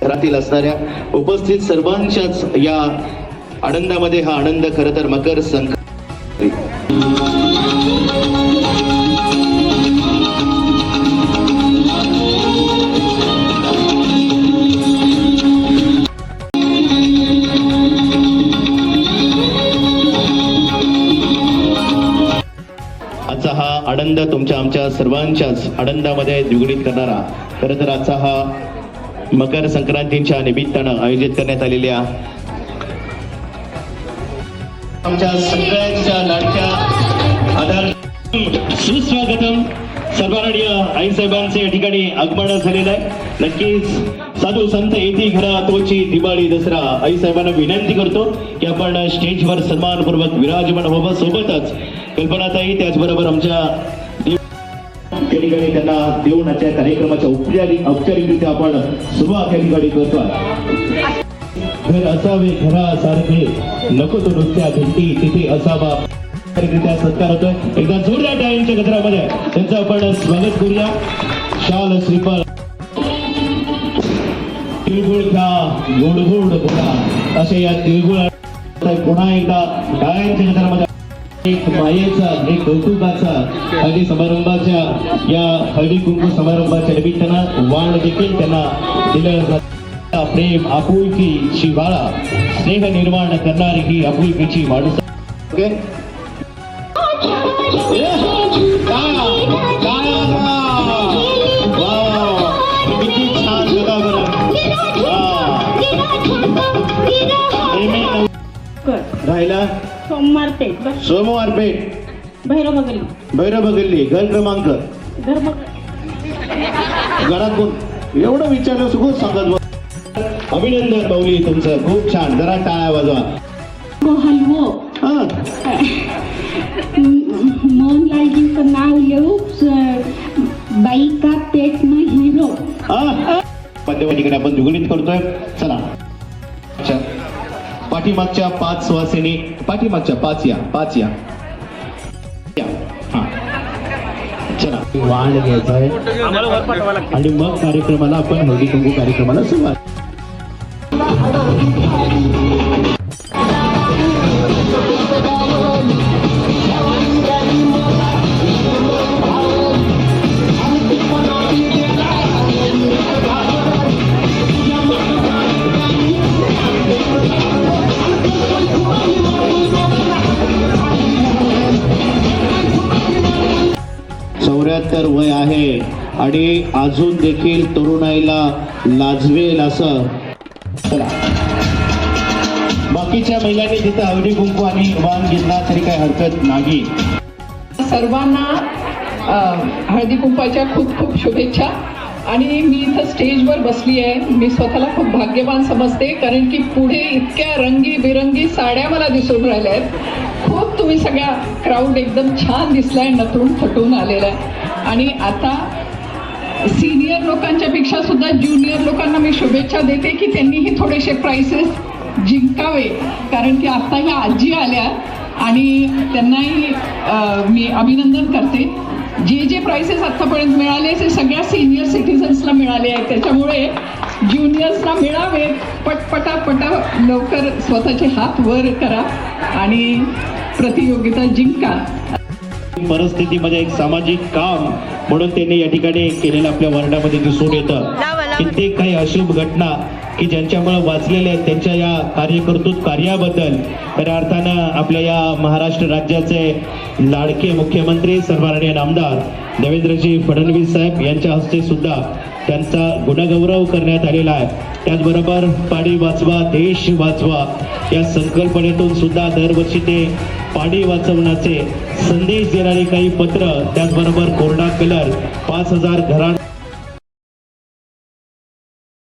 घरातील असणाऱ्या उपस्थित सर्वांच्याच या आनंदामध्ये हा आनंद खरं तर मकर संक्रांती आजचा हा आनंद तुमच्या आमच्या सर्वांच्याच आनंदामध्ये द्विगुणित करणारा खरं तर आजचा हा मकर संक्रांतीच्या निमित्तानं आयोजित करण्यात आलेल्या आमच्या सगळ्यांच्या लाडक्या आधार सुस्वागतम सर्वांनीय आई साहेबांचे या ठिकाणी आगमन झालेलं आहे. नक्कीच साधू संत येती घरा तोची दिवाळी दसरा आई साहेबांना विनंती करतो की आपण स्टेजवर सन्मानपूर्वक विराजमान व्हावं. सोबतच कल्पनाताई त्याचबरोबर आमच्या त्या ठिकाणी त्यांना देऊन आजच्या कार्यक्रमाच्या औपचारिकरित्या आपण सुरुवात या ठिकाणी करतोय. घर असावे घरासारखे नको तो नुसत्या भिंती तिथे असावा रित्या सत्कार होतोय. एकदा जोरदार टाळ्यांच्या गजरामध्ये त्यांचं आपण स्वागत करूया. शाल श्रीफळ तिळगुळ घ्या गोड गोड बोला असे या तिळगुळ पुन्हा एकदा टाळ्यांच्या गजरामध्ये एक मायेचा एक कौतुकाचा हळदी समारंभाच्या या हळदी कुंकू समारंभाच्या निमित्तानं वाण देखील त्यांना दिलं जातं. प्रेम आपुलकी शिवाळा स्नेह निर्माण करणारी ही आपुलकीची माणूस. ओके किती छान बघा बरं राहिला सोमवार पेठ सोमवार पेठ भैरव गल्ली घर क्रमांक घरात कोण एवढं विचारलं सुखो सांगत. अभिनंदन बाऊली तुमचं खूप छान. जरा टाळ्या वाजवा. हलवो मोहनलालजींचं नाव लिहू बाई का पेट में हिरो ठिकाणी आपण द्विगुणित करतोय. चला पाठीमागच्या 5 सुवासिनी पाठीमागच्या 5 या हा चला वाण घ्यायचा आहे आणि मग कार्यक्रमाला आपण हळदी कुंकू कार्यक्रमाला सुरुवात. वय आहे आणि अजून देखील तरुणाईला लाजवेल असं. चला बाकीच्या महिलांनी तिथं हळदी कुंकू आणि वाण घेतला तरी काही हरकत नाही. सर्वांना हळदी कुंकवाच्या खूप खूप शुभेच्छा. आणि मी इथं स्टेजवर बसली आहे. मी स्वतःला खूप भाग्यवान समजते कारण की पुढे इतक्या रंगीबिरंगी साड्या मला दिसून राहिल्या आहेत. खूप तुम्ही सगळ्या क्राऊड एकदम छान दिसलाय नटून थटून आलेला आहे. आणि आता सिनियर लोकांच्या पेक्षा सुद्धा ज्युनियर लोकांना मी शुभेच्छा देते की त्यांनीही थोडेसे प्राइसेस जिंकावे कारण की आता ह्या आजी आल्या आणि त्यांनाही मी अभिनंदन करते. जे प्राइसेस आतापर्यंत मिळाले ते सगळ्या सिनियर सिटीजन्सला मिळाले आहेत. त्याच्यामुळे ज्युनियर्सला मिळावे पटा लवकर स्वतःचे हात वर करा आणि प्रतियोगिता जिंका. परिस्थितीमध्ये एक सामाजिक काम म्हणून त्यांनी या ठिकाणी केलेलं आपल्या वार्डामध्ये दिसून येतं. कित्येक काही अशुभ घटना की ज्यांच्यामुळे वाचलेले आहेत त्यांच्या या कार्यकर्तृत्व कार्याबद्दल खऱ्या अर्थानं आपल्या या महाराष्ट्र राज्याचे लाडके मुख्यमंत्री सर्वांनी आमदार देवेंद्रजी फडणवीस साहेब यांच्या हस्ते सुद्धा त्यांचा गुणगौरव करण्यात आलेला आहे. त्याचबरोबर पाणी वाचवा देश वाचवा या संकल्पनेतून सुद्धा दरवर्षी ते पाणी वाचवण्याचे संदेश देणारे काही पत्र त्याचबरोबर कोरडा कलर 5000 घरांना